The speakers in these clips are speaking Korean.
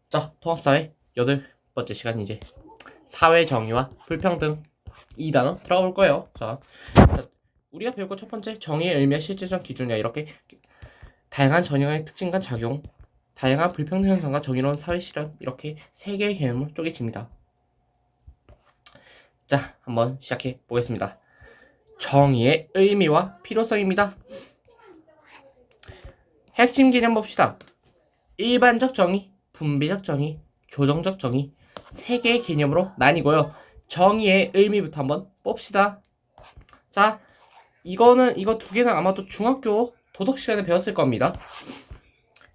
자, 통합사회 8번째 시간 이제 사회 정의와 불평등 이 단어 들어가 볼 거예요. 자, 우리가 배울 거 첫 번째 정의의 의미와 실질적 기준이야. 이렇게 다양한 전형의 특징과 작용, 다양한 불평등 현상과 정의로운 사회 실현 이렇게 세 개의 개념으로 쪼개집니다. 자, 한번 시작해 보겠습니다. 정의의 의미와 필요성입니다. 핵심 개념 봅시다. 일반적 정의, 분배적 정의, 교정적 정의 세 개의 개념으로 나뉘고요. 정의의 의미부터 한번 봅시다. 자, 이거 두 개는 아마도 중학교 도덕 시간에 배웠을 겁니다.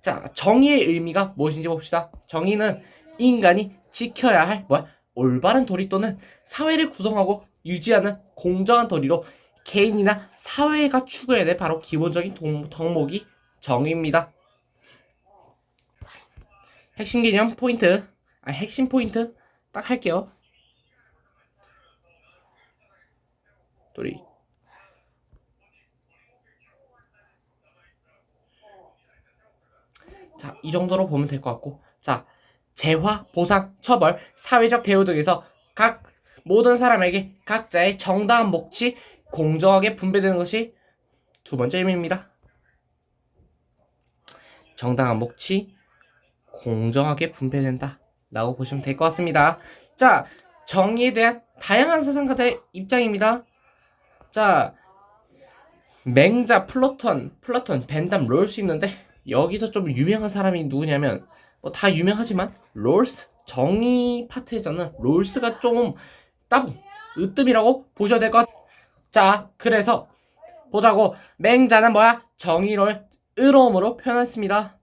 자, 정의의 의미가 무엇인지 봅시다. 정의는 인간이 지켜야 할 올바른 도리 또는 사회를 구성하고 유지하는 공정한 도리로 개인이나 사회가 추구해야 될 바로 기본적인 덕목이 정의입니다. 핵심 개념 포인트, 핵심 포인트 딱 할게요. 도리. 자, 이 정도로 보면 될 것 같고, 자, 재화, 보상, 처벌, 사회적 대우 등에서 모든 사람에게 각자의 정당한 몫이 공정하게 분배되는 것이 두 번째 의미입니다. 정당한 몫이 공정하게 분배된다 라고 보시면 될 것 같습니다. 자, 정의에 대한 다양한 사상가들의 입장입니다. 자, 맹자, 플라톤, 벤담, 롤스 있는데 여기서 좀 유명한 사람이 누구냐면 다 유명하지만 롤스, 정의 파트에서는 롤스가 좀 따봉, 으뜸이라고 보셔야 될 것 같습니다. 자, 그래서 보자고. 맹자는 정의를 의로움으로 표현했습니다.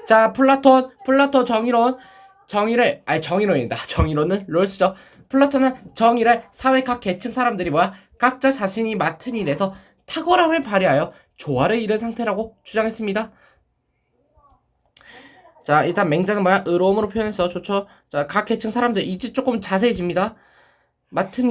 자, 플라톤 정의론은 롤스죠. 플라톤은 정의를 사회 각 계층 사람들이 각자 자신이 맡은 일에서 탁월함을 발휘하여 조화를 이룬 상태라고 주장했습니다. 자, 일단 맹자는 의로움으로 표현해서 좋죠. 자, 각 계층 사람들 이제 조금 자세해집니다. 맡은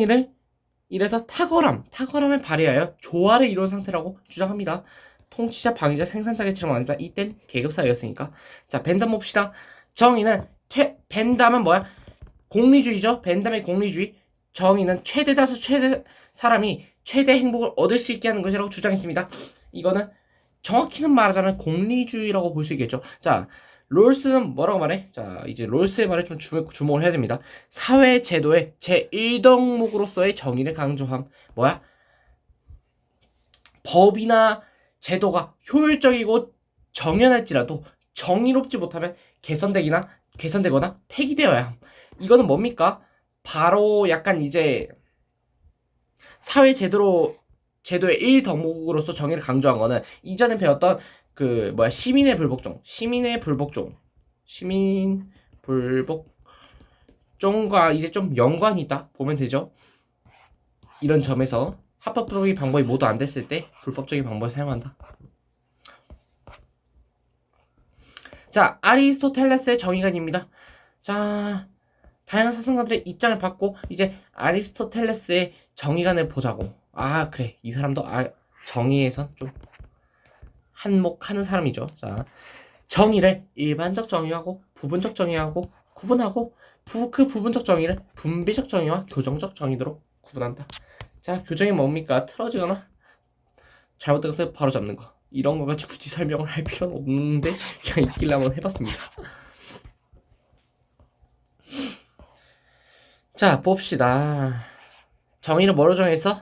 일에서 탁월함을 발휘하여 조화를 이룬 상태라고 주장합니다. 통치자, 방위자, 생산자 계층은 아니다. 이땐 계급사회였으니까. 자, 벤담 봅시다. 정의는 벤담은 공리주의죠. 벤담의 공리주의. 정의는 사람이 최대 행복을 얻을 수 있게 하는 것이라고 주장했습니다. 이거는 정확히는 말하자면 공리주의라고 볼 수 있겠죠. 자, 롤스는 뭐라고 말해? 자, 이제 롤스의 말에 좀 주목을 해야 됩니다. 사회 제도의 제1덕목으로서의 정의를 강조함. 법이나 제도가 효율적이고 정연할지라도 정의롭지 못하면 개선되거나 폐기되어야 함. 이거는 뭡니까? 바로 약간 이제 사회 제도의 1덕목으로서 정의를 강조한 거는 이전에 배웠던 시민의 불복종과 이제 좀 연관이 있다 보면 되죠. 이런 점에서 합법적인 방법이 모두 안 됐을 때 불법적인 방법을 사용한다. 자, 아리스토텔레스의 정의관입니다. 자, 다양한 사상가들의 입장을 받고 이제 아리스토텔레스의 정의관을 보자고. 아, 그래. 이 사람도 정의에선 좀 한몫하는 사람이죠. 자, 정의를 일반적 정의하고 부분적 정의하고 구분하고 그 부분적 정의를 분배적 정의와 교정적 정의로 구분한다. 자, 교정이 뭡니까? 틀어지거나 잘못된 것을 바로잡는 거. 이런 거 가지고 굳이 설명을 할 필요는 없는데 그냥 있길래 한번 해봤습니다. 자, 봅시다. 정의를 뭐로 정해서?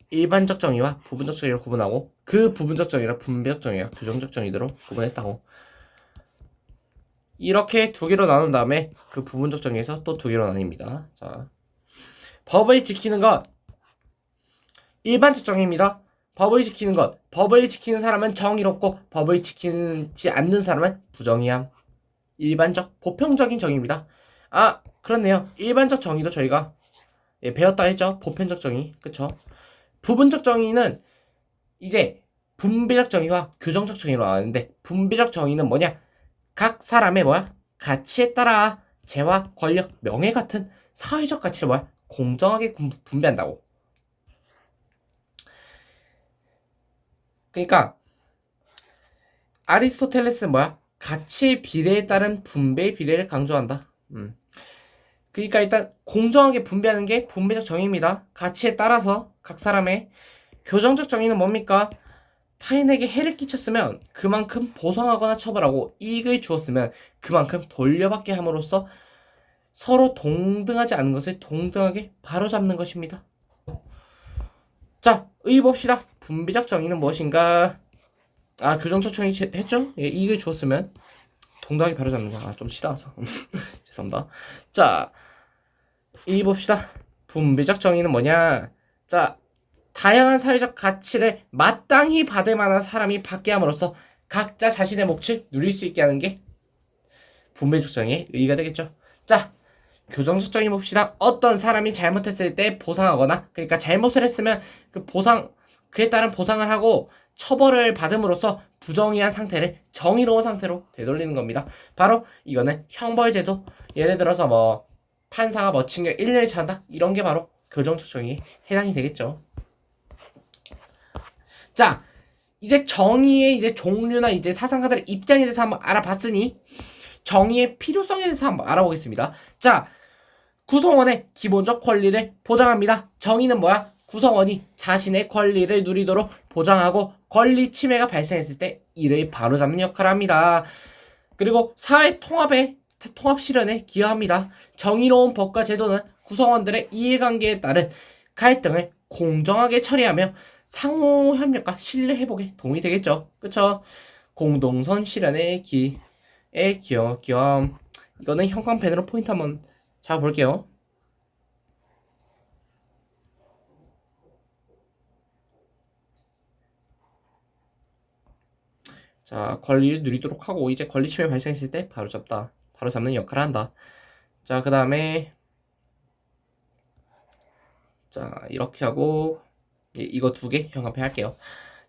일반적 정의와 부분적 정의를 구분하고 그 부분적 정의를 분배적 정의와 교정적 정의로 구분했다고. 이렇게 두 개로 나눈 다음에 그 부분적 정의에서 또 두 개로 나뉩니다. 자, 법을 지키는 것 일반적 정의입니다. 법을 지키는 사람은 정의롭고 법을 지키지 않는 사람은 부정의함. 일반적 보편적인 정의입니다. 아, 그렇네요. 일반적 정의도 저희가 배웠다 했죠. 보편적 정의, 그쵸? 부분적 정의는 이제 분배적 정의와 교정적 정의로 나왔는데 분배적 정의는 각 사람의 가치에 따라 재화, 권력, 명예 같은 사회적 가치를 공정하게 분배한다고. 그러니까 아리스토텔레스는 가치의 비례에 따른 분배의 비례를 강조한다. 그러니까 일단 공정하게 분배하는 게 분배적 정의입니다. 가치에 따라서 각 사람의 교정적 정의는 뭡니까? 타인에게 해를 끼쳤으면 그만큼 보상하거나 처벌하고 이익을 주었으면 그만큼 돌려받게 함으로써 서로 동등하지 않은 것을 동등하게 바로잡는 것입니다. 자, 의 봅시다. 분배적 정의는 무엇인가? 교정적 정의 했죠? 예, 이익을 주었으면 동등하게 바로잡는 거. 좀 치다와서 죄송합니다. 자, 이 봅시다. 분배적 정의는 뭐냐? 자, 다양한 사회적 가치를 마땅히 받을 만한 사람이 받게 함으로써 각자 자신의 몫을 누릴 수 있게 하는 게 분배적 정의의 의의가 되겠죠. 자, 교정적 정의 봅시다. 어떤 사람이 잘못했을 때 보상하거나, 그러니까 잘못을 했으면 그에 따른 보상을 하고 처벌을 받음으로써 부정의한 상태를 정의로운 상태로 되돌리는 겁니다. 바로 이거는 형벌제도. 예를 들어서 뭐 판사가 징역 1년을 처한다, 이런 게 바로 교정적 정의에 해당이 되겠죠. 자, 이제 정의의 이제 종류나 이제 사상가들의 입장에 대해서 한번 알아봤으니 정의의 필요성에 대해서 한번 알아보겠습니다. 자, 구성원의 기본적 권리를 보장합니다. 정의는 뭐야? 구성원이 자신의 권리를 누리도록 보장하고 권리 침해가 발생했을 때 이를 바로잡는 역할을 합니다. 그리고 사회 통합 실현에 기여합니다. 정의로운 법과 제도는 구성원들의 이해관계에 따른 갈등을 공정하게 처리하며 상호 협력과 신뢰 회복에 도움이 되겠죠. 그쵸? 공동선 실현에 기여함. 이거는 형광펜으로 포인트 한번 잡아볼게요. 자, 권리를 누리도록 하고 이제 권리 침해 발생했을 때 바로 잡는 역할을 한다. 자, 그 다음에 자, 이렇게 하고 이거 2개 형광펜 할게요.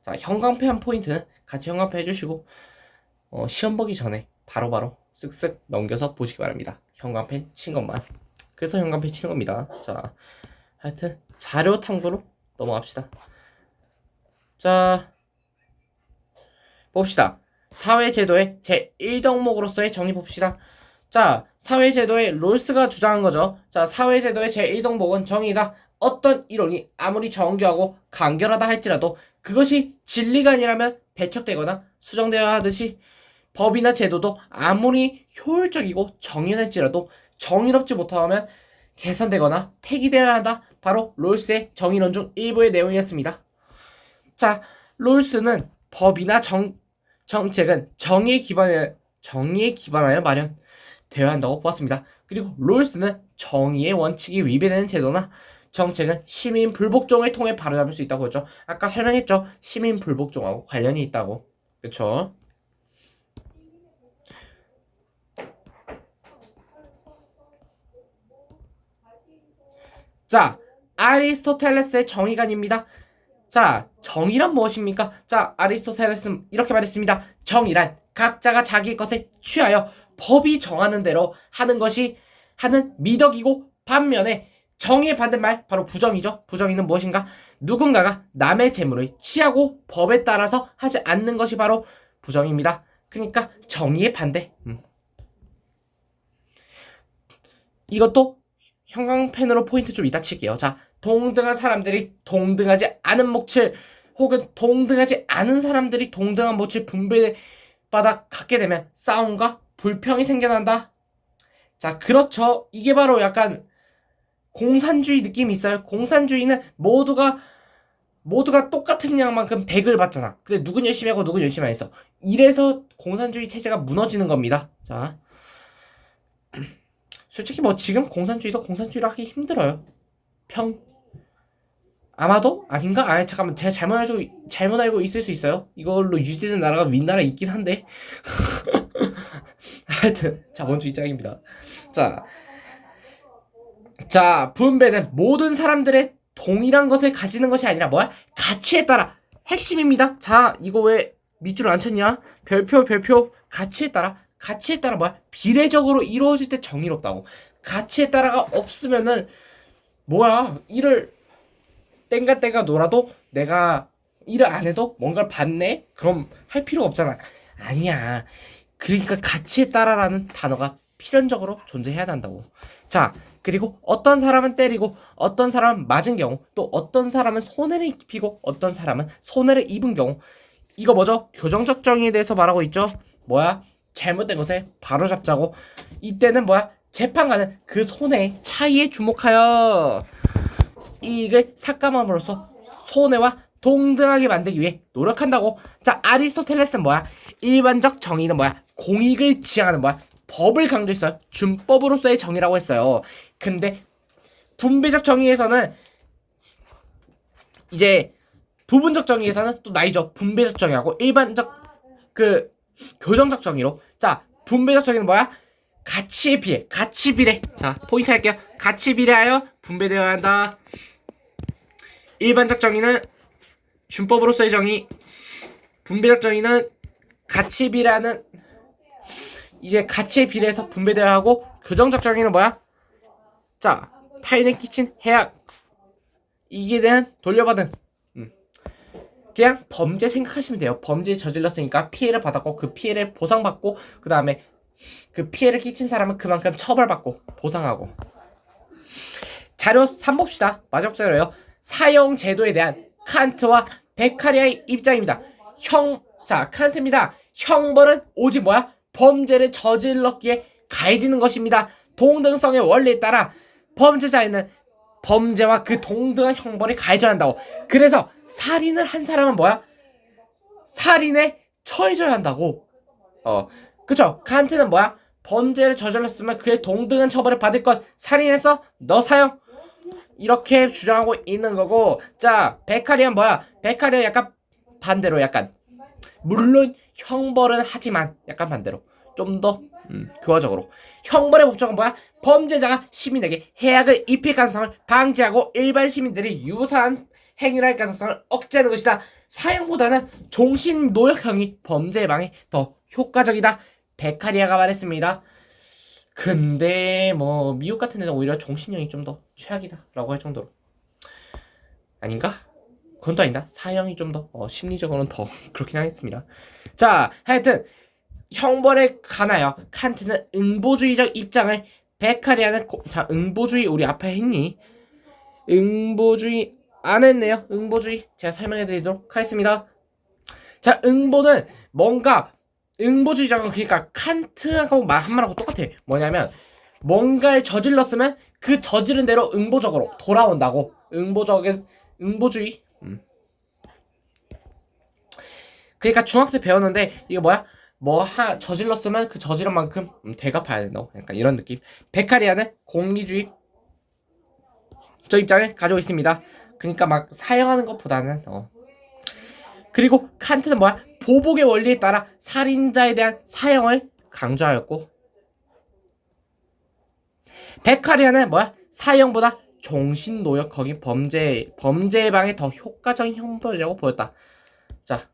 자, 형광펜 한 포인트는 같이 형광펜 해주시고 시험 보기 전에 바로바로 쓱쓱 넘겨서 보시기 바랍니다. 형광펜 친 것만. 그래서 형광펜 치는 겁니다. 자, 하여튼 자료 탐구로 넘어갑시다. 자, 봅시다. 사회제도의 제1덕목으로서의 정의 봅시다. 자, 사회제도의 롤스가 주장한 거죠. 자, 사회제도의 제1덕목은 정의다. 어떤 이론이 아무리 정교하고 간결하다 할지라도 그것이 진리가 아니라면 배척되거나 수정되어야 하듯이 법이나 제도도 아무리 효율적이고 정의할지라도 정의롭지 못하면 개선되거나 폐기되어야 한다. 바로 롤스의 정의론 중 일부의 내용이었습니다. 자, 롤스는 법이나 정책은 정의에 기반하여 마련되어야 한다고 보았습니다. 그리고 롤스는 정의의 원칙이 위배되는 제도나 정책은 시민 불복종을 통해 바로잡을 수 있다고 했죠. 아까 설명했죠. 시민 불복종하고 관련이 있다고. 그쵸? 자, 아리스토텔레스의 정의관입니다. 자, 정의란 무엇입니까? 자, 아리스토텔레스는 이렇게 말했습니다. 정의란 각자가 자기 것을 취하여 법이 정하는 대로 하는 미덕이고, 반면에 정의의 반대말 바로 부정이죠. 부정의는 무엇인가? 누군가가 남의 재물을 취하고 법에 따라서 하지 않는 것이 바로 부정입니다. 그러니까 정의의 반대. 이것도 형광펜으로 포인트 좀 이따 칠게요. 자, 동등한 사람들이 동등하지 않은 몫을, 혹은 동등하지 않은 사람들이 동등한 몫을 분배받아 갖게 되면 싸움과 불평이 생겨난다. 자, 그렇죠. 이게 바로 약간 공산주의 느낌이 있어요. 공산주의는 모두가 똑같은 양만큼 100을 받잖아. 근데 누군 열심히 하고 누군 열심히 안 했어. 이래서 공산주의 체제가 무너지는 겁니다. 자, 솔직히 뭐 지금 공산주의로 하기 힘들어요. 아마도 아닌가? 잠깐만, 제가 잘못 알고 있을 수 있어요. 이걸로 유지되는 나라가 윗나라 있긴 한데. 하여튼 자본주의 짱입니다. 자, 분배는 모든 사람들의 동일한 것을 가지는 것이 아니라 뭐야? 가치에 따라. 핵심입니다. 자, 이거 왜 밑줄을 안 쳤냐? 별표 가치에 따라 뭐야? 비례적으로 이루어질 때 정의롭다고. 가치에 따라가 없으면은 뭐야? 일을 땡가 놀아도 내가 일을 안 해도 뭔가를 받네? 그럼 할 필요 없잖아. 아니야. 그러니까 가치에 따라라는 단어가 필연적으로 존재해야 한다고. 자, 그리고 어떤 사람은 때리고 어떤 사람은 맞은 경우, 또 어떤 사람은 손해를 입히고 어떤 사람은 손해를 입은 경우, 이거 뭐죠? 교정적 정의에 대해서 말하고 있죠. 뭐야? 잘못된 것에 바로잡자고. 이때는 뭐야? 재판관은 그 손해의 차이에 주목하여 이익을 삭감함으로써 손해와 동등하게 만들기 위해 노력한다고. 자, 아리스토텔레스는 뭐야? 일반적 정의는 뭐야? 공익을 지향하는 뭐야? 법을 강조했어요. 준법으로서의 정의라고 했어요. 근데 분배적 정의에서는 이제 부분적 정의에서는 또 나이죠. 분배적 정의하고 일반적 그 교정적 정의로. 자, 분배적 정의는 뭐야? 가치에 비례, 가치 비례. 자, 포인트 할게요. 가치 비례하여 분배되어야 한다. 일반적 정의는 준법으로서의 정의, 분배적 정의는 가치에 비례하는 이제 가치에 비례해서 분배되어야 하고, 교정적 정의는 뭐야? 자, 타인에 끼친 해악, 이익에 대한 돌려받은. 그냥 범죄 생각하시면 돼요. 범죄 저질렀으니까 피해를 받았고 그 피해를 보상받고 그 다음에 그 피해를 끼친 사람은 그만큼 처벌받고 보상하고. 자료 3 봅시다. 마지막 자료예요. 사형 제도에 대한 칸트와 베카리아의 입장입니다. 자, 칸트입니다. 형벌은 오직 뭐야? 범죄를 저질렀기에 가해지는 것입니다. 동등성의 원리에 따라 범죄자에는 범죄와 그 동등한 형벌이 가해져야 한다고. 그래서 살인을 한 사람은 뭐야? 살인에 처해져야 한다고. 그쵸? 칸트는 뭐야? 범죄를 저질렀으면 그에 동등한 처벌을 받을 것. 살인해서 너 사형. 이렇게 주장하고 있는 거고. 자, 베카리아는 뭐야? 베카리아 약간 반대로 약간 물론 형벌은 하지만 약간 반대로 좀 더 교화적으로 형벌의 목적은 뭐야? 범죄자가 시민에게 해악을 입힐 가능성을 방지하고 일반 시민들이 유사한 행위를 할 가능성을 억제하는 것이다. 사형보다는 종신노역형이 범죄 예방에 더 효과적이다. 베카리아가 말했습니다. 근데 뭐 미국 같은 데는 오히려 종신형이 좀 더 최악이다 라고 할 정도로. 아닌가? 그건 또 아니다. 사형이 좀 더 심리적으로는 더 그렇긴 하겠습니다. 자, 하여튼 형벌에 관하여 칸트는 응보주의적 입장을, 베카리아는 자, 응보주의 우리 앞에 했니? 응보주의 안 했네요. 응보주의 제가 설명해 드리도록 하겠습니다. 자, 응보는 뭔가 응보주의적은 그러니까 칸트하고 한말하고 똑같아. 뭐냐면 뭔가를 저질렀으면 그 저지른 대로 응보적으로 돌아온다고. 응보적인 응보주의. 그러니까 중학생 배웠는데 이거 뭐야? 저질렀으면 그 저지른 만큼 대갚아야 된다고. 약간 이런 느낌. 베카리아는 공리주의 저 입장을 가지고 있습니다. 그러니까 막 사형하는 것보다는 그리고 칸트는 뭐야? 보복의 원리에 따라 살인자에 대한 사형을 강조하였고, 베카리아는 뭐야? 사형보다 종신노역 거긴 범죄 예방에 더 효과적인 형벌이라고 보였다. 자,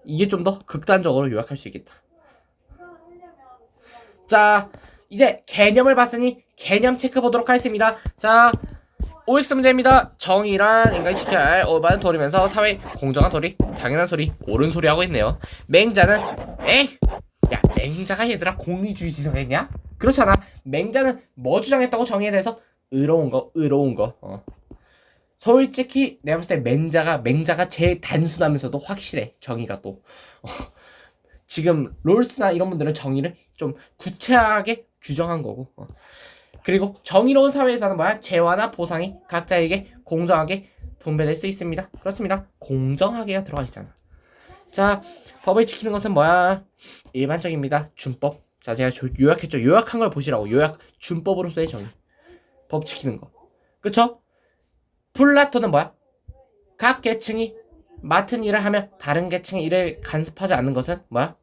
이게 좀 더 극단적으로 요약할 수 있겠다. 자, 이제 개념을 봤으니 개념 체크 보도록 하겠습니다. 자, OX 문제입니다. 정의란 인간이 지켜야 할 올바른 도리면서 사회 공정한 도리, 당연한 소리, 옳은 소리 하고 있네요. 맹자는 야, 맹자가 얘들아 공리주의 지정했냐? 그렇잖아. 맹자는 뭐 주장했다고 정의에 대해서 의로운 거. 솔직히 내가 봤을 때 맹자가 제일 단순하면서도 확실해. 정의가 또 지금 롤스나 이런 분들은 정의를 좀 구체하게 규정한 거고. 그리고 정의로운 사회에서는 뭐야? 재화나 보상이 각자에게 공정하게 분배될 수 있습니다. 그렇습니다. 공정하게가 들어가 있잖아. 자, 법을 지키는 것은 뭐야? 일반적입니다. 준법. 자, 제가 요약했죠. 요약한 걸 보시라고. 준법으로서의 정의. 법 지키는 거. 그쵸? 플라토는 뭐야? 각 계층이 맡은 일을 하며 다른 계층의 일을 간섭하지 않는 것은 뭐야?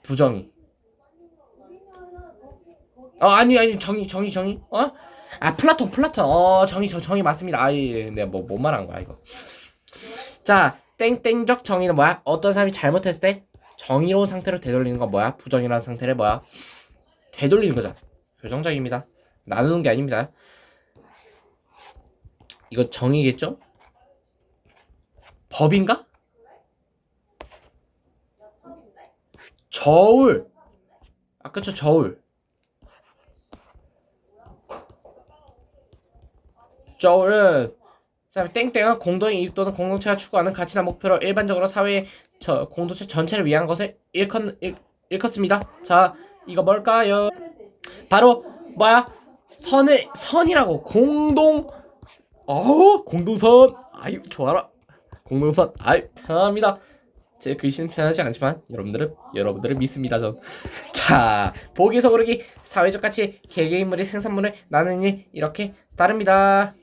부정의. 아니 정의. 플라톤. 정의 맞습니다. 내가 뭔 말한 거야 이거. 자, 땡땡적 정의는 뭐야? 어떤 사람이 잘못했을 때 정의로운 상태로 되돌리는 건 뭐야? 부정이라는 상태를 뭐야? 되돌리는 거잖아. 교정적입니다. 나누는 게 아닙니다. 이거 정의겠죠? 법인가? 저울. 아, 그쵸, 저울. 저울은 그다음에 땡땡은 공동의 이익 또는 공동체가 추구하는 가치나 목표로 일반적으로 사회의 공동체 전체를 위한 것을 일컫습니다. 자, 이거 뭘까요? 바로 뭐야? 선이라고. 공동선. 아유, 좋아라. 공동선. 아유, 편합니다. 제 글씨는 편하지 않지만 여러분들을 믿습니다. 전. 자, 보기에서 고르기, 사회적 가치, 개개인물이 생산물을 나누는 일, 이렇게 다릅니다.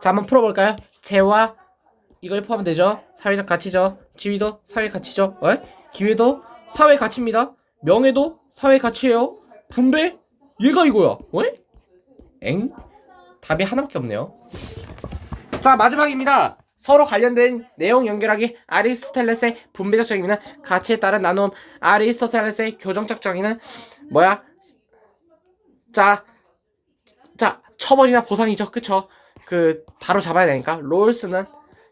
자, 한번 풀어볼까요? 재화, 이걸 포함하면 되죠. 사회적 가치죠. 지위도 사회 가치죠. 기회도 사회 가치입니다. 명예도 사회 가치예요. 분배, 얘가 이거야. 엥? 답이 하나밖에 없네요. 자, 마지막입니다. 서로 관련된 내용 연결하기. 아리스토텔레스의 분배적 정의는 가치에 따른 나눔. 아리스토텔레스의 교정적 정의는 뭐야? 자, 처벌이나 보상이죠. 그쵸? 바로 잡아야 되니까. 롤스는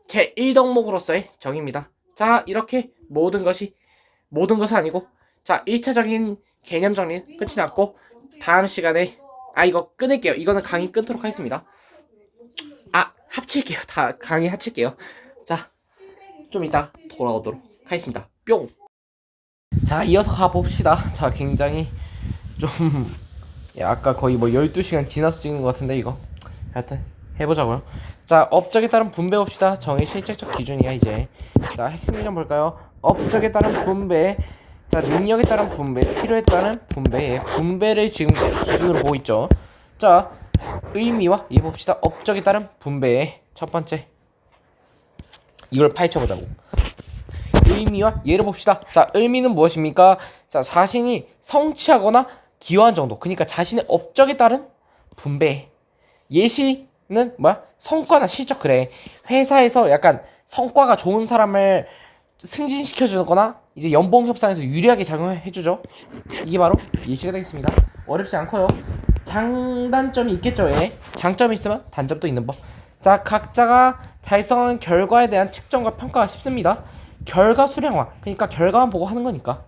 제1덕목으로서의 정의입니다. 자, 이렇게 모든 것은 아니고, 자, 1차적인 개념 정리는 끝이 났고, 다음 시간에 이거 끊을게요. 이거는 강의 끊도록 하겠습니다. 합칠게요. 다 강의 합칠게요. 자, 좀 이따 돌아오도록 하겠습니다. 뿅. 자, 이어서 가봅시다. 자, 굉장히 좀 아까 거의 뭐 12시간 지나서 찍는 것 같은데 이거 하여튼 해보자고요. 자, 업적에 따른 분배 봅시다. 정의 실질적 기준이야 이제. 자, 핵심 좀 볼까요? 업적에 따른 분배. 자, 능력에 따른 분배, 필요에 따른 분배. 분배를 지금 기준으로 보고 있죠. 자, 의미와 얘 봅시다. 업적에 따른 분배. 첫 번째, 이걸 파헤쳐보자고. 의미와 얘를 봅시다. 자, 의미는 무엇입니까? 자, 자신이 성취하거나 기여한 정도. 그러니까 자신의 업적에 따른 분배. 예시는 뭐야? 성과나 실적. 그래, 회사에서 약간 성과가 좋은 사람을 승진시켜주거나 이제 연봉 협상에서 유리하게 작용해주죠. 이게 바로 예시가 되겠습니다. 어렵지 않고요. 장단점이 있겠죠. 예. 장점이 있으면 단점도 있는 법. 자, 각자가 달성한 결과에 대한 측정과 평가가 쉽습니다. 결과 수량화, 그러니까 결과만 보고 하는 거니까.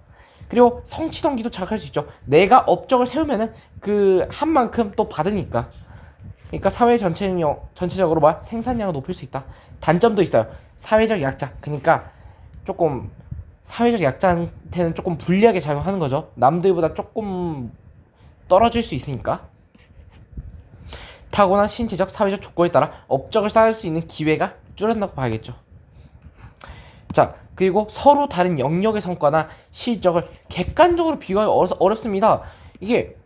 그리고 성취 동기도 자극할 수 있죠. 내가 업적을 세우면은 그 한 만큼 또 받으니까. 그러니까 사회 전체적으로 뭐야? 생산량을 높일 수 있다. 단점도 있어요. 사회적 약자. 그러니까 조금 사회적 약자한테는 조금 불리하게 작용하는 거죠. 남들보다 조금 떨어질 수 있으니까. 타고난 신체적, 사회적 조건에 따라 업적을 쌓을 수 있는 기회가 줄어든다고 봐야겠죠. 자, 그리고 서로 다른 영역의 성과나 실적을 객관적으로 비교하기 어렵습니다. 이게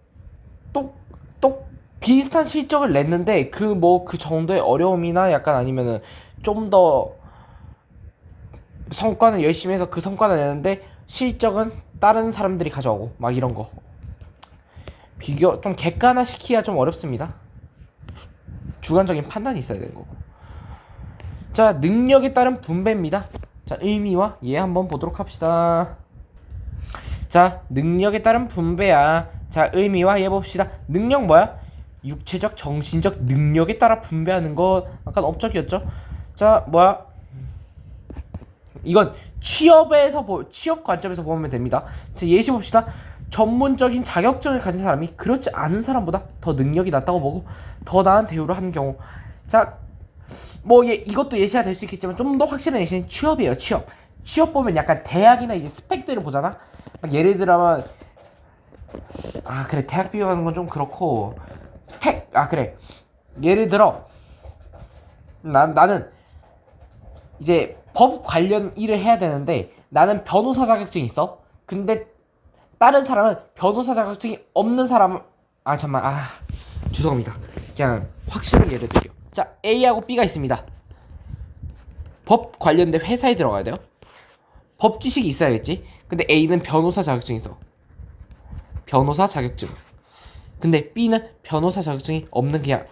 또 비슷한 실적을 냈는데 그 정도의 어려움이나 약간 아니면은 좀 더 성과는 열심히 해서 그 성과는 내는데 실적은 다른 사람들이 가져오고 막 이런 거 비교 좀 객관화시키기가 좀 어렵습니다. 주관적인 판단이 있어야 되는 거고. 자, 능력에 따른 분배입니다. 자, 의미와 얘 한번 보도록 합시다. 자, 능력에 따른 분배야. 자, 의미와 얘 봅시다. 능력 뭐야? 육체적, 정신적 능력에 따라 분배하는 거 약간 업적이었죠. 자, 뭐야? 이건 취업 관점에서 보면 됩니다. 자, 예시 봅시다. 전문적인 자격증을 가진 사람이 그렇지 않은 사람보다 더 능력이 낮다고 보고 더 나은 대우를 하는 경우. 자, 이것도 예시가 될 수 있겠지만 좀 더 확실한 예시는 취업이에요. 취업 보면 약간 대학이나 이제 스펙들을 보잖아. 막 예를 들면 그래, 대학 비교하는 건 좀 그렇고 그래, 예를 들어 나는 이제 법 관련 일을 해야 되는데 나는 변호사 자격증이 있어. 근데 다른 사람은 변호사 자격증이 없는 사람. 죄송합니다. 그냥 확실히 예를 들게요. 자, A하고 B가 있습니다. 법 관련된 회사에 들어가야 돼요. 법 지식이 있어야겠지. 근데 A는 변호사 자격증이 있어. 변호사 자격증. 근데 B는 변호사 자격증이 없는, 그냥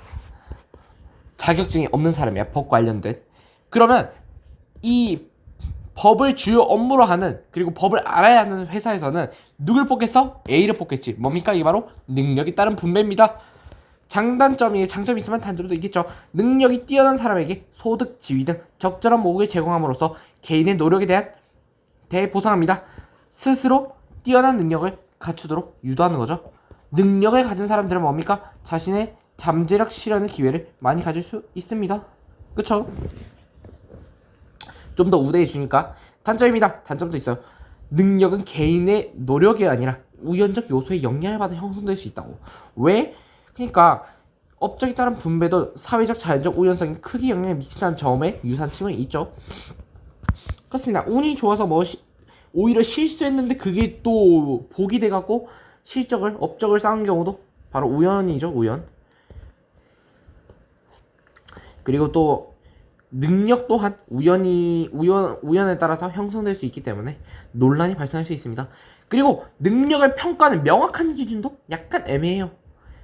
자격증이 없는 사람이야. 법 관련된. 그러면 이 법을 주요 업무로 하는, 그리고 법을 알아야 하는 회사에서는 누굴 뽑겠어? A를 뽑겠지. 뭡니까? 이게 바로 능력이 따른 분배입니다. 장점이 있으면 단점도 있겠죠. 능력이 뛰어난 사람에게 소득, 지위 등 적절한 모국을 제공함으로써 개인의 노력에 대한 대보상합니다. 스스로 뛰어난 능력을 갖추도록 유도하는 거죠. 능력을 가진 사람들은 뭡니까? 자신의 잠재력 실현의 기회를 많이 가질 수 있습니다. 그쵸? 좀 더 우대해 주니까 단점입니다. 단점도 있어요. 능력은 개인의 노력이 아니라 우연적 요소의 영향을 받아 형성될 수 있다고. 왜? 그러니까 업적에 따른 분배도 사회적 자연적 우연성이 크게 영향을 미친다는 점에 유사침은 있죠. 그렇습니다. 운이 좋아서 오히려 실수했는데 그게 또 복이 돼갖고 업적을 쌓은 경우도 바로 우연이죠. 우연. 그리고 또 능력 또한 우연에 따라서 형성될 수 있기 때문에 논란이 발생할 수 있습니다. 그리고 능력을 평가하는 명확한 기준도 약간 애매해요.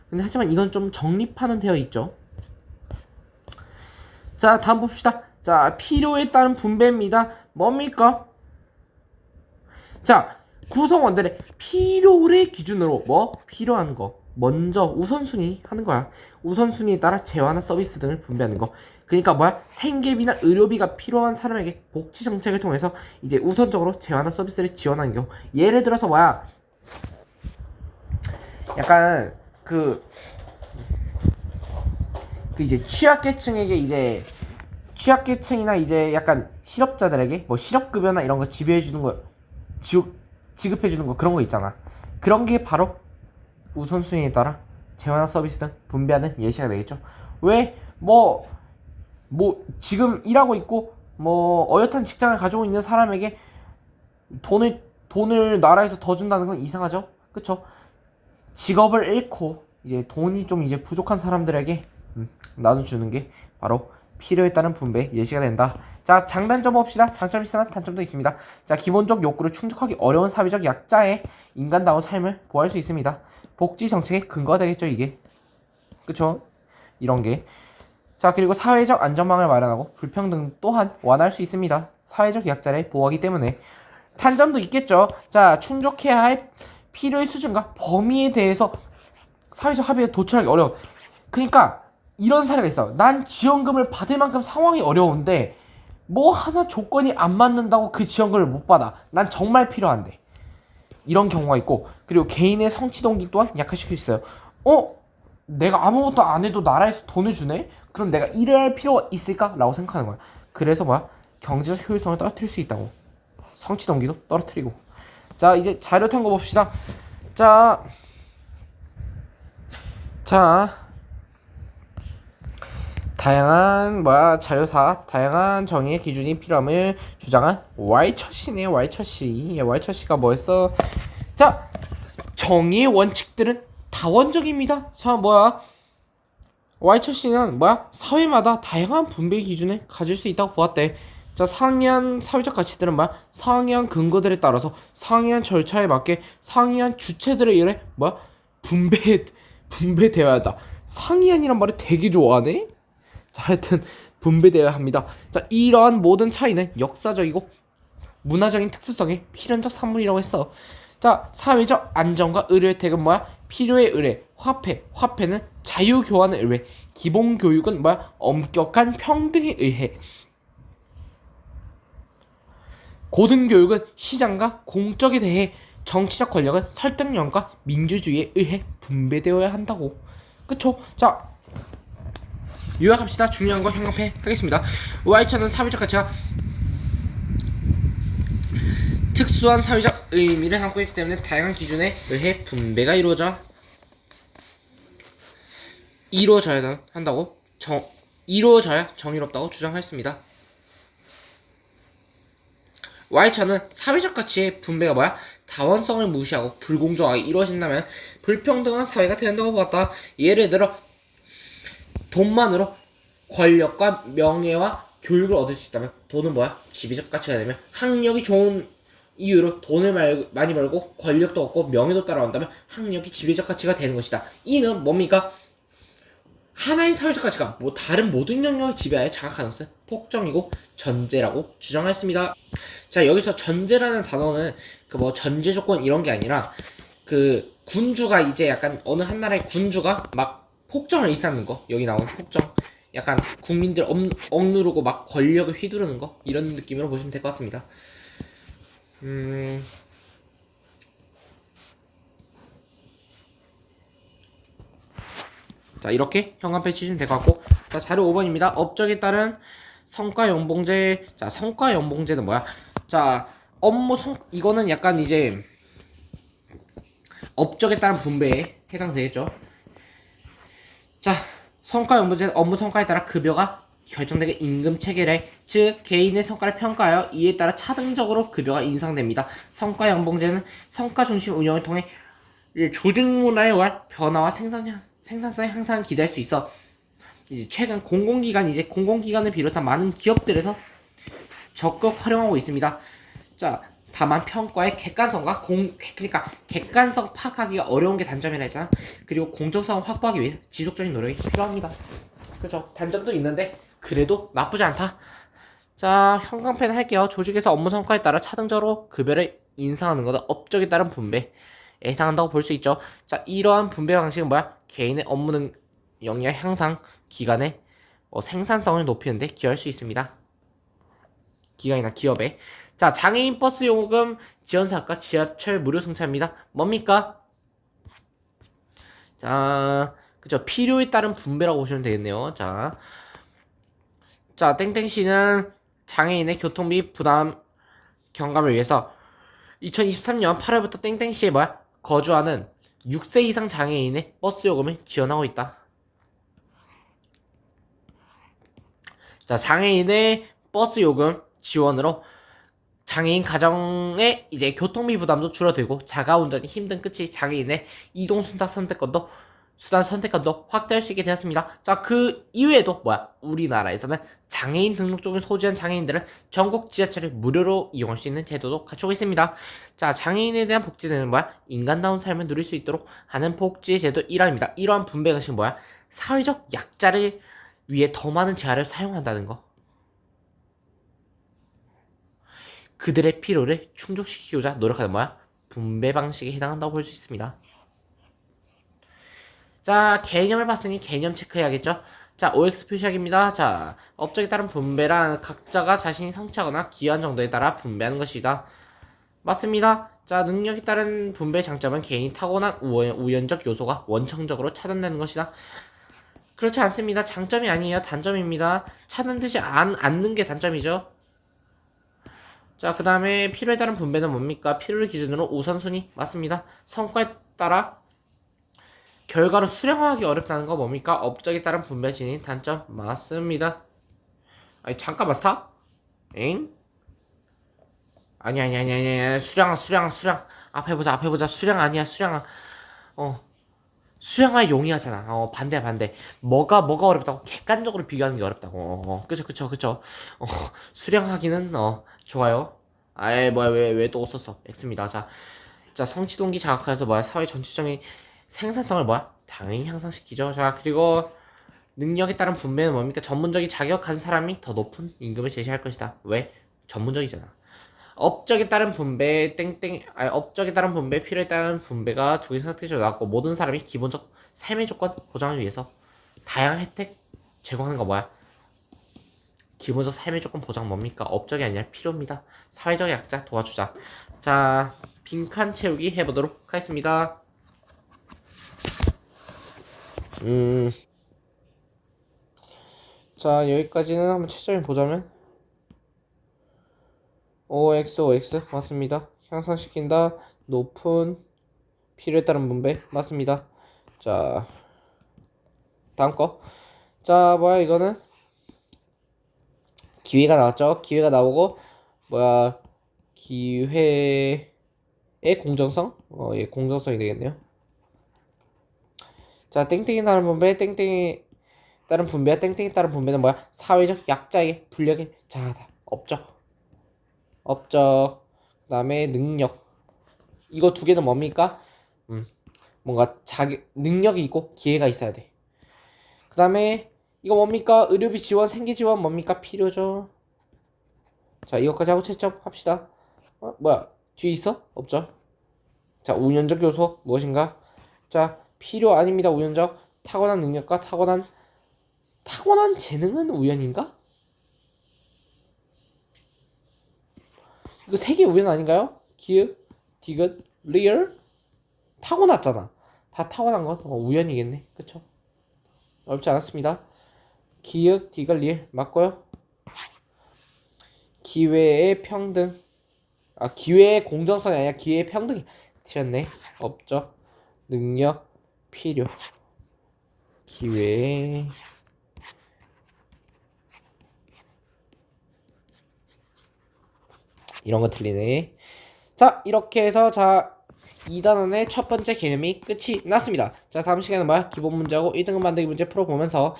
근데 하지만 이건 좀 정립하는 되어 있죠. 자, 다음 봅시다. 자, 필요에 따른 분배입니다. 뭡니까? 자, 구성원들의 필요를 기준으로 필요한 거 먼저 우선순위 하는 거야. 우선순위에 따라 재화나 서비스 등을 분배하는 거. 그러니까 생계비나 의료비가 필요한 사람에게 복지 정책을 통해서 이제 우선적으로 재화나 서비스를 지원하는 경우. 예를 들어서 약간 이제 취약계층이나 이제 약간 실업자들에게 실업급여나 이런 거 지급해주는 거 그런 거 있잖아. 그런 게 바로 우선순위에 따라 재화나 서비스 등 분배하는 예시가 되겠죠. 왜? 지금 일하고 있고 어엿한 직장을 가지고 있는 사람에게 돈을 나라에서 더 준다는 건 이상하죠. 그쵸? 직업을 잃고 이제 돈이 좀 이제 부족한 사람들에게 나눠주는 게 바로 필요에 따른 분배 예시가 된다. 자, 장단점 봅시다. 장점이 있으면 단점도 있습니다. 자, 기본적 욕구를 충족하기 어려운 사회적 약자의 인간다운 삶을 보호할 수 있습니다. 복지 정책의 근거가 되겠죠, 이게. 그쵸? 이런 게. 자, 그리고 사회적 안전망을 마련하고 불평등 또한 완화할 수 있습니다. 사회적 약자를 보호하기 때문에. 단점도 있겠죠. 자, 충족해야 할 필요의 수준과 범위에 대해서 사회적 합의에 도출하기 어려워. 그러니까 이런 사례가 있어. 난 지원금을 받을 만큼 상황이 어려운데 하나 조건이 안 맞는다고 그 지원금을 못 받아. 난 정말 필요한데. 이런 경우가 있고, 그리고 개인의 성취 동기 또한 약화시킬 수 있어요. 내가 아무것도 안 해도 나라에서 돈을 주네? 그럼 내가 일을 할 필요가 있을까? 라고 생각하는 거야. 그래서 경제적 효율성을 떨어뜨릴 수 있다고. 성취 동기도 떨어뜨리고. 자, 이제 자료 탐구 봅시다. 자, 다양한 다양한 정의의 기준이 필요함을 주장한 와이처씨네요. 와이처씨가 뭐였어? 자, 정의의 원칙들은 다원적입니다. 자, 와이처씨는 사회마다 다양한 분배 기준을 가질 수 있다고 보았대. 자, 상이한 사회적 가치들은 상이한 근거들에 따라서 상이한 절차에 맞게 상이한 주체들에 의해 분배되어야 한다. 상이한이란 말을 되게 좋아하네. 자, 하여튼 분배되어야 합니다. 자, 이러한 모든 차이는 역사적이고 문화적인 특수성의 필연적 산물이라고 했어. 자, 사회적 안정과 의료 혜택은 필요의 의뢰, 화폐는 자유교환의 의뢰, 기본교육은 엄격한 평등에 의해, 고등교육은 시장과 공적에 대해, 정치적 권력은 설득력과 민주주의에 의해 분배되어야 한다고. 그쵸? 자, 요약합시다. 중요한 거 형용해 하겠습니다. 와이처는 사회적 가치가 특수한 사회적 의미를 담고 있기 때문에 다양한 기준에 의해 분배가 이루어져야 정의롭다고 주장했습니다. 와이처는 사회적 가치의 분배가 다원성을 무시하고 불공정하게 이루어진다면 불평등한 사회가 된다고 보았다. 예를 들어 돈만으로 권력과 명예와 교육을 얻을 수 있다면 돈은 지배적 가치가 되면, 학력이 좋은 이유로 돈을 많이 벌고 권력도 얻고 명예도 따라온다면 학력이 지배적 가치가 되는 것이다. 이는 뭡니까? 하나의 사회적 가치가 다른 모든 영역을 지배하여 장악하는 것은 폭정이고 전제라고 주장하였습니다. 자, 여기서 전제라는 단어는 전제 조건 이런 게 아니라 군주가 이제 약간 어느 한 나라의 군주가 폭정을 일삼는 거, 여기 나오는 폭정, 약간 국민들 억누르고 권력을 휘두르는 거, 이런 느낌으로 보시면 될 것 같습니다. 자, 이렇게 현관펜 치시면 될 것 같고. 자, 자료 5번입니다. 업적에 따른 성과 연봉제. 자, 성과 연봉제는 뭐야? 자, 이거는 약간 이제 업적에 따른 분배에 해당되겠죠. 자, 성과 연봉제는 업무 성과에 따라 급여가 결정되게 임금 체계래. 즉 개인의 성과를 평가하여 이에 따라 차등적으로 급여가 인상됩니다. 성과 연봉제는 성과 중심 운영을 통해 조직 문화의 변화와 생산성의 향상을 기대할 수 있어. 이제 최근 공공기관을 비롯한 많은 기업들에서 적극 활용하고 있습니다. 자, 다만 평가의 그러니까 객관성 파악하기가 어려운 게 단점이라 했잖아. 그리고 공정성을 확보하기 위해 지속적인 노력이 필요합니다. 그렇죠. 단점도 있는데 그래도 나쁘지 않다. 자, 현관펜 할게요. 조직에서 업무 성과에 따라 차등적으로 급여를 인상하는 것은 업적에 따른 분배에 해당한다고 볼 수 있죠. 자, 이러한 분배 방식은 뭐야? 개인의 업무는 역량 향상, 기관의 생산성을 높이는데 기여할 수 있습니다. 기관이나 기업에. 자, 장애인 버스 요금 지원 사업과 지하철 무료 승차입니다. 뭡니까? 자, 그죠. 필요에 따른 분배라고 보시면 되겠네요. 자, 땡땡씨는 장애인의 교통비 부담 경감을 위해서 2023년 8월부터 땡땡시에 거주하는 6세 이상 장애인의 버스 요금을 지원하고 있다. 자, 장애인의 버스 요금 지원으로 장애인 가정의 이제 교통비 부담도 줄어들고 자가운전이 힘든 끝이 장애인의 이동 수단 선택권도 확대할 수 있게 되었습니다. 자, 그 이외에도 우리나라에서는 장애인 등록증을 소지한 장애인들은 전국 지하철을 무료로 이용할 수 있는 제도도 갖추고 있습니다. 자, 장애인에 대한 복지는 인간다운 삶을 누릴 수 있도록 하는 복지의 제도 일환입니다. 이러한 분배 방식은 사회적 약자를 위해 더 많은 재화를 사용한다는 거. 그들의 필요를 충족시키고자 노력하는 분배 방식에 해당한다고 볼 수 있습니다. 자, 개념을 봤으니 개념 체크해야겠죠. 자, OX 표시하기입니다. 자, 업적에 따른 분배란 각자가 자신이 성취하거나 기여한 정도에 따라 분배하는 것이다. 맞습니다. 자, 능력에 따른 분배의 장점은 개인이 타고난 우연적 요소가 원천적으로 차단되는 것이다. 그렇지 않습니다. 장점이 아니에요. 단점입니다. 차단되지 않는 게 단점이죠. 자, 그 다음에 필요에 따른 분배는 뭡니까? 필요를 기준으로 우선순위. 맞습니다. 성과에 따라 결과로 수량화하기 어렵다는 거 뭡니까? 업적에 따른 분배 진인 단점. 맞습니다. 아니, 잠깐만, 스탑? 엥? 아니. 수량. 앞에 보자. 수량 아니야, 수량아. 수량화 용이하잖아. 반대. 뭐가 어렵다고? 객관적으로 비교하는 게 어렵다고. 그쵸. 수량하기는, 좋아요. 아이, 왜 또 썼어? X입니다. 자, 성취동기 자극해서 사회 전체적인 생산성을 당연히 향상시키죠. 자, 그리고 능력에 따른 분배는 뭡니까? 전문적인 자격 가진 사람이 더 높은 임금을 제시할 것이다. 왜? 전문적이잖아. 업적에 따른 분배, 업적에 따른 분배, 필요에 따른 분배가 두 개 선택지로 나왔고, 모든 사람이 기본적 삶의 조건 보장을 위해서 다양한 혜택 제공하는 거 기본적 삶의 조건 보장 뭡니까? 업적이 아니라 필요입니다. 사회적 약자 도와주자. 자, 빈칸 채우기 해보도록 하겠습니다. 자, 여기까지는 한번 최종적인 보자면 OX 맞습니다. 향상시킨다. 높은 필요에 따른 분배 맞습니다. 자, 다음 거. 자, 이거는 기회가 나왔죠. 기회가 나오고 기회의 공정성? 예, 공정성이 되겠네요. 자, 땡땡이 따른 분배, 땡땡이 따른 분배와 땡땡이 따른 분배는 사회적 약자의 불력의 업적, 그 다음에 능력. 이거 두 개는 뭡니까? 뭔가 능력이 있고 기회가 있어야 돼. 그 다음에 이거 뭡니까? 의료비 지원, 생계 지원 뭡니까? 필요죠. 자, 이것까지 하고 채점 합시다. 뒤에 있어? 없죠? 자, 우연적 요소 무엇인가? 자, 필요 아닙니다. 우연적. 타고난 능력과 타고난 재능은 우연인가? 이거 세 개 우연 아닌가요? 기읍, 디귿, 리얼? 타고났잖아. 다 타고난 건 우연이겠네. 그쵸? 어렵지 않았습니다. 기역, 디귿, 리을 맞고요. 기회의 평등. 기회의 공정성이 아니라 기회의 평등이 틀렸네. 업적, 능력, 필요. 기회의 이런 거 틀리네. 자, 이렇게 해서 2단원의 첫 번째 개념이 끝이 났습니다. 자, 다음 시간은 뭐야? 기본 문제하고 1등급 만들기 문제 풀어보면서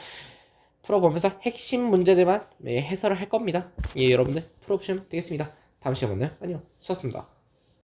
핵심 문제들만 해설을 할 겁니다. 예, 여러분들 풀어보시면 되겠습니다. 다음 시간에 만나요. 안녕. 수고하셨습니다.